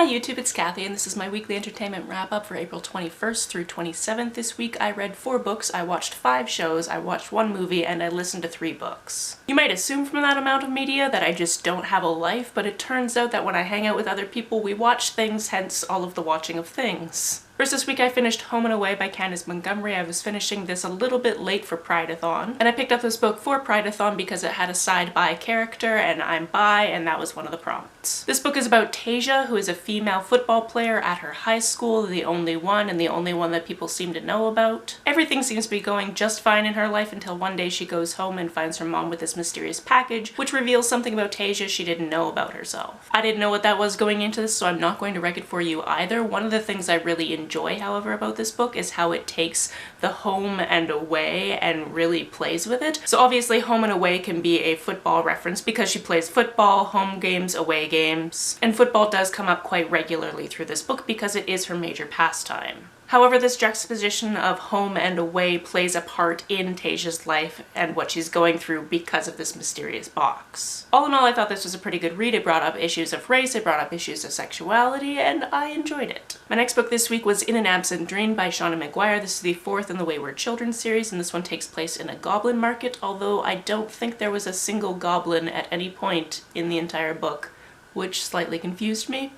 Hi YouTube, it's Kathy, and this is my weekly entertainment wrap-up for April 21st through 27th. This week I read 4 books, I watched 5 shows, I watched 1 movie, and I listened to 3 books. You might assume from that amount of media that I just don't have a life, but it turns out that when I hang out with other people, we watch things, hence all of the watching of things. First this week I finished Home and Away by Candice Montgomery. I was finishing this a little bit late for Prideathon, and I picked up this book for Prideathon because it had a side bi character, and I'm bi, and that was one of the prompts. This book is about Tasia, who is a female football player at her high school, the only one, and the only one that people seem to know about. Everything seems to be going just fine in her life until one day she goes home and finds her mom with this mysterious package, which reveals something about Tasia she didn't know about herself. I didn't know what that was going into this, so I'm not going to wreck it for you either. One of the things I really enjoy, however, about this book is how it takes the home and away and really plays with it. So obviously Home and Away can be a football reference because she plays football, home games, away games, and football does come up quite regularly through this book because it is her major pastime. However, this juxtaposition of home and away plays a part in Tasia's life and what she's going through because of this mysterious box. All in all, I thought this was a pretty good read. It brought up issues of race, it brought up issues of sexuality, and I enjoyed it. My next book this week was In an Absent Dream by Seanan McGuire. This is the 4th in the Wayward Children series, and this one takes place in a goblin market, although I don't think there was a single goblin at any point in the entire book, which slightly confused me.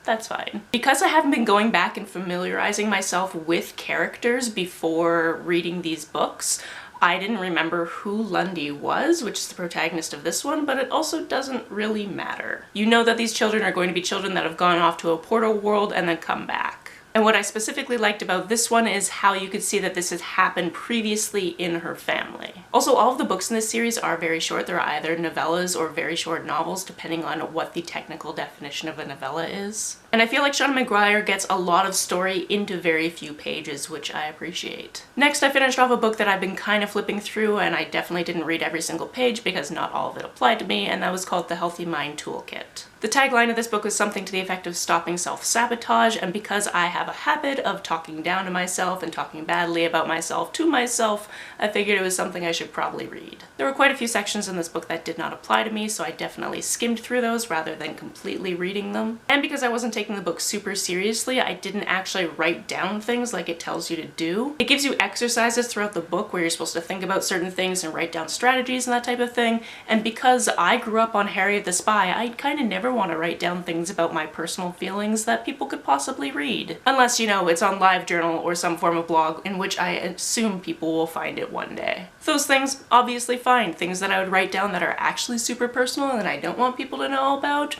That's fine. Because I haven't been going back and familiarizing myself with characters before reading these books, I didn't remember who Lundy was, which is the protagonist of this one, but it also doesn't really matter. You know that these children are going to be children that have gone off to a portal world and then come back. And what I specifically liked about this one is how you could see that this has happened previously in her family. Also, all of the books in this series are very short. They're either novellas or very short novels, depending on what the technical definition of a novella is. And I feel like Seanan McGuire gets a lot of story into very few pages, which I appreciate. Next, I finished off a book that I've been kind of flipping through, and I definitely didn't read every single page because not all of it applied to me, and that was called The Healthy Mind Toolkit. The tagline of this book was something to the effect of stopping self-sabotage, and because I have a habit of talking down to myself and talking badly about myself to myself, I figured it was something I should probably read. There were quite a few sections in this book that did not apply to me, so I definitely skimmed through those rather than completely reading them. And because I wasn't taking the book super seriously, I didn't actually write down things like it tells you to do. It gives you exercises throughout the book where you're supposed to think about certain things and write down strategies and that type of thing, and because I grew up on Harriet the Spy, I kind of never want to write down things about my personal feelings that people could possibly read. Unless, you know, it's on LiveJournal or some form of blog in which I assume people will find it one day. Those things, obviously fine. Things that I would write down that are actually super personal and that I don't want people to know about,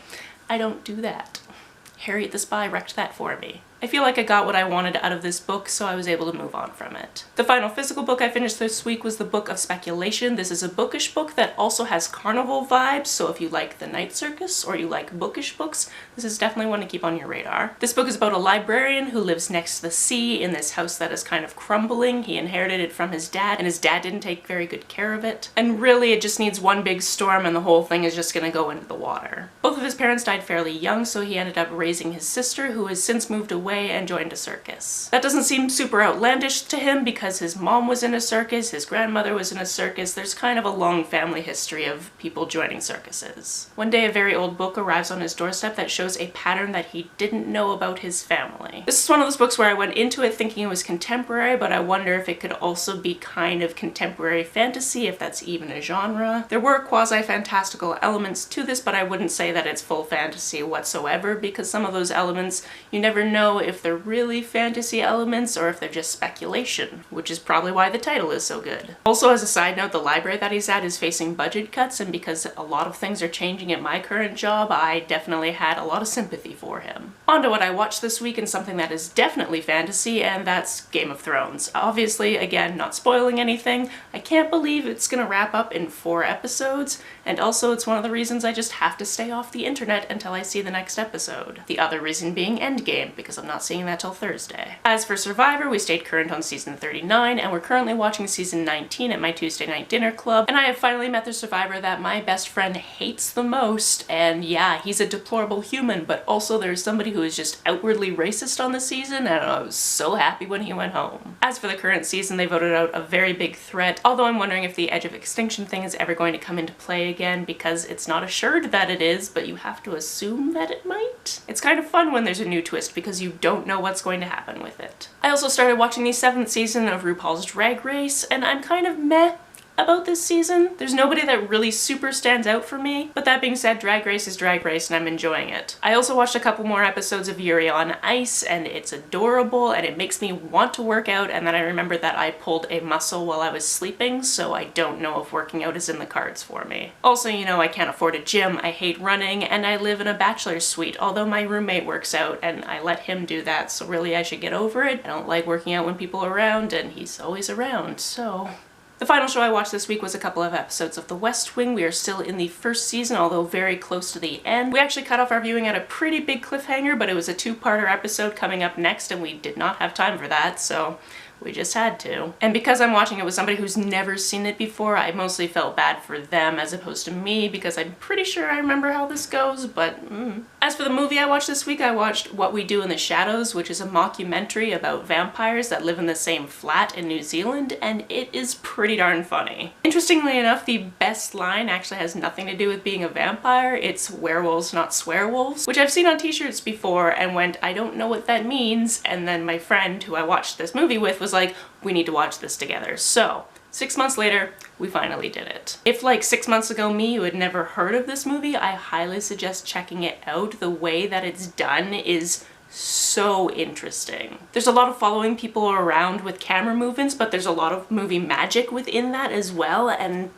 I don't do that. Harriet the Spy wrecked that for me. I feel like I got what I wanted out of this book, so I was able to move on from it. The final physical book I finished this week was the Book of Speculation. This is a bookish book that also has carnival vibes, so if you like the night circus or you like bookish books, this is definitely one to keep on your radar. This book is about a librarian who lives next to the sea in this house that is kind of crumbling. He inherited it from his dad, and his dad didn't take very good care of it. And really, it just needs one big storm and the whole thing is just gonna go into the water. Both of his parents died fairly young, so he ended up raising his sister, who has since moved away and joined a circus. That doesn't seem super outlandish to him because his mom was in a circus, his grandmother was in a circus. There's kind of a long family history of people joining circuses. One day a very old book arrives on his doorstep that shows a pattern that he didn't know about his family. This is one of those books where I went into it thinking it was contemporary, but I wonder if it could also be kind of contemporary fantasy, if that's even a genre. There were quasi-fantastical elements to this, but I wouldn't say that it's full fantasy whatsoever because some of those elements, you never know if they're really fantasy elements or if they're just speculation, which is probably why the title is so good. Also, as a side note, the library that he's at is facing budget cuts, and because a lot of things are changing at my current job, I definitely had a lot of sympathy for him. On to what I watched this week, and something that is definitely fantasy, and that's Game of Thrones. Obviously, again, not spoiling anything, I can't believe it's gonna wrap up in 4 episodes, and also it's one of the reasons I just have to stay off the internet until I see the next episode. The other reason being Endgame, because I'm not seeing that till Thursday. As for Survivor, we stayed current on season 39, and we're currently watching season 19 at my Tuesday night dinner club, and I have finally met the survivor that my best friend hates the most, and yeah, he's a deplorable human, but also there's somebody who is just outwardly racist on the season, and I was so happy when he went home. As for the current season, they voted out a very big threat, although I'm wondering if the edge of extinction thing is ever going to come into play again, because it's not assured that it is, but you have to assume that it might. It's kind of fun when there's a new twist because you don't know what's going to happen with it. I also started watching the 7th season of RuPaul's Drag Race, and I'm kind of meh about this season. There's nobody that really super stands out for me, but that being said, Drag Race is Drag Race and I'm enjoying it. I also watched a couple more episodes of Yuri on Ice, and it's adorable and it makes me want to work out, and then I remember that I pulled a muscle while I was sleeping, so I don't know if working out is in the cards for me. Also, you know, I can't afford a gym, I hate running, and I live in a bachelor's suite, although my roommate works out and I let him do that, so really I should get over it. I don't like working out when people are around, and he's always around, so... The final show I watched this week was a couple of episodes of The West Wing. We are still in the first season, although very close to the end. We actually cut off our viewing at a pretty big cliffhanger, but it was a 2-parter episode coming up next, and we did not have time for that, so we just had to. And because I'm watching it with somebody who's never seen it before, I mostly felt bad for them as opposed to me, because I'm pretty sure I remember how this goes, but As for the movie I watched this week, I watched What We Do in the Shadows, which is a mockumentary about vampires that live in the same flat in New Zealand, and it is pretty darn funny. Interestingly enough, the best line actually has nothing to do with being a vampire. It's werewolves, not swearwolves, which I've seen on t-shirts before and went, I don't know what that means, and then my friend who I watched this movie with was like, we need to watch this together. So 6 months later, we finally did it. If like 6 months ago me, you had never heard of this movie, I highly suggest checking it out. The way that it's done is so interesting. There's a lot of following people around with camera movements, but there's a lot of movie magic within that as well, and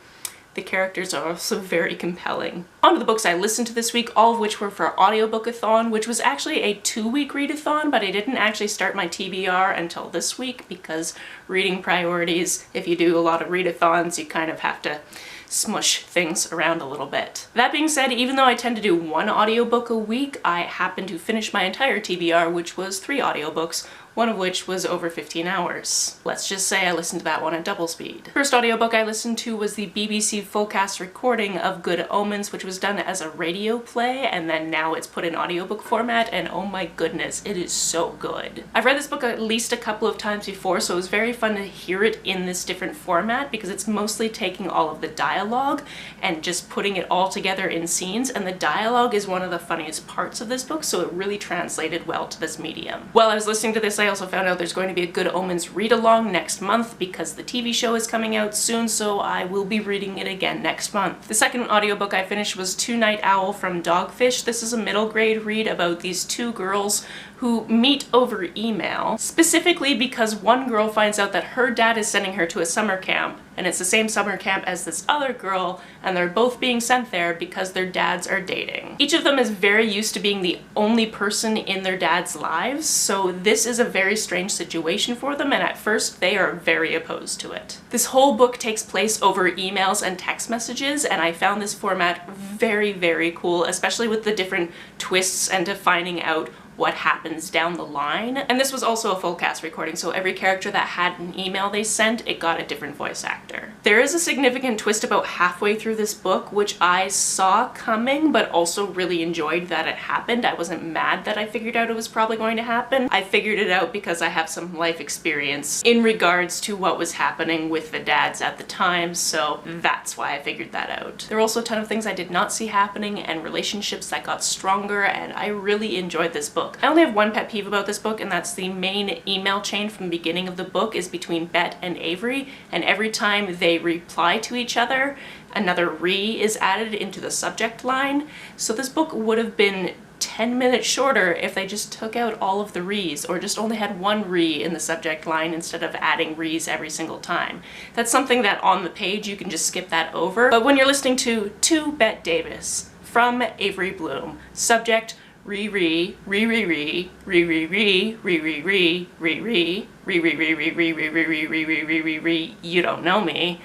the characters are also very compelling. On to the books I listened to this week, all of which were for audiobookathon, which was actually a 2-week readathon, but I didn't actually start my TBR until this week because reading priorities, if you do a lot of readathons, you kind of have to smush things around a little bit. That being said, even though I tend to do 1 audiobook a week, I happened to finish my entire TBR, which was 3 audiobooks, one of which was over 15 hours. Let's just say I listened to that one at double speed. First audiobook I listened to was the BBC full cast recording of Good Omens, which was done as a radio play, and then now it's put in audiobook format, and oh my goodness, it is so good. I've read this book at least a couple of times before, so it was very fun to hear it in this different format because it's mostly taking all of the dialogue and just putting it all together in scenes, and the dialogue is one of the funniest parts of this book, so it really translated well to this medium. While I was listening to this, I also found out there's going to be a Good Omens read-along next month because the TV show is coming out soon, so I will be reading it again next month. The second audiobook I finished was Two Night Owl from Dogfish. This is a middle grade read about these 2 girls who meet over email, specifically because one girl finds out that her dad is sending her to a summer camp, and it's the same summer camp as this other girl, and they're both being sent there because their dads are dating. Each of them is very used to being the only person in their dad's lives, so this is a very strange situation for them, and at first they are very opposed to it. This whole book takes place over emails and text messages, and I found this format very, very cool, especially with the different twists and to finding out what happens down the line. And this was also a full cast recording, so every character that had an email they sent, it got a different voice actor. There is a significant twist about halfway through this book, which I saw coming, but also really enjoyed that it happened. I wasn't mad that I figured out it was probably going to happen. I figured it out because I have some life experience in regards to what was happening with the dads at the time, so that's why I figured that out. There were also a ton of things I did not see happening and relationships that got stronger, and I really enjoyed this book. I only have one pet peeve about this book, and that's the main email chain from the beginning of the book is between Bet and Avery, and every time they reply to each other, another re is added into the subject line. So this book would have been 10 minutes shorter if they just took out all of the re's, or just only had one re in the subject line instead of adding re's every single time. That's something that on the page you can just skip that over, but when you're listening to Bet Davis from Avery Bloom, subject re-re, re-re-re, re-re-re, re-re-re, re-re, re-re-re, re-re-re, re-re-re, re-re-re, you don't know me,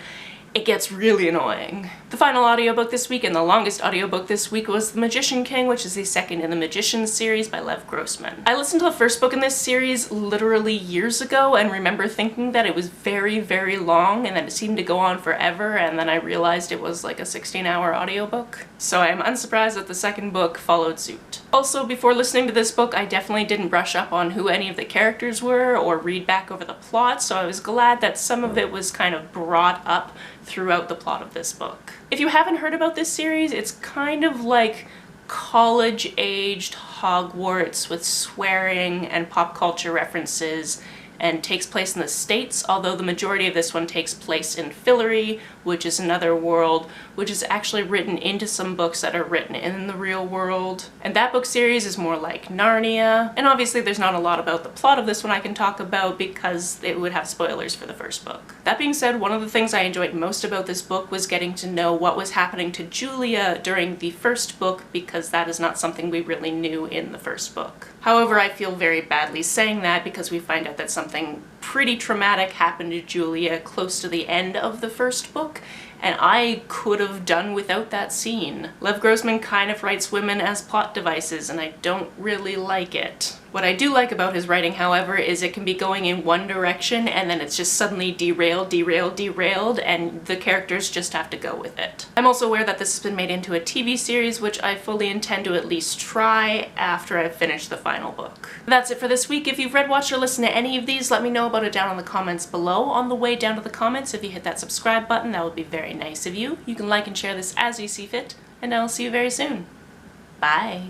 it gets really annoying. The final audiobook this week and the longest audiobook this week was The Magician King, which is the second in the Magicians series by Lev Grossman. I listened to the first book in this series literally years ago and remember thinking that it was very, very long and that it seemed to go on forever, and then I realized it was like a 16-hour audiobook. So I am unsurprised that the second book followed suit. Also, before listening to this book, I definitely didn't brush up on who any of the characters were or read back over the plot, so I was glad that some of it was kind of brought up throughout the plot of this book. If you haven't heard about this series, it's kind of like college-aged Hogwarts with swearing and pop culture references, and takes place in the States, although the majority of this one takes place in Fillory, which is another world, which is actually written into some books that are written in the real world. And that book series is more like Narnia, and obviously there's not a lot about the plot of this one I can talk about because it would have spoilers for the first book. That being said, one of the things I enjoyed most about this book was getting to know what was happening to Julia during the first book, because that is not something we really knew in the first book. However, I feel very badly saying that because we find out that something pretty traumatic happened to Julia close to the end of the first book, and I could have done without that scene. Lev Grossman kind of writes women as plot devices, and I don't really like it. What I do like about his writing, however, is it can be going in one direction and then it's just suddenly derailed, and the characters just have to go with it. I'm also aware that this has been made into a TV series, which I fully intend to at least try after I've finished the final book. That's it for this week. If you've read, watched, or listened to any of these, let me know about it down in the comments below. On the way down to the comments, if you hit that subscribe button, that would be very nice of you. You can like and share this as you see fit, and I'll see you very soon. Bye!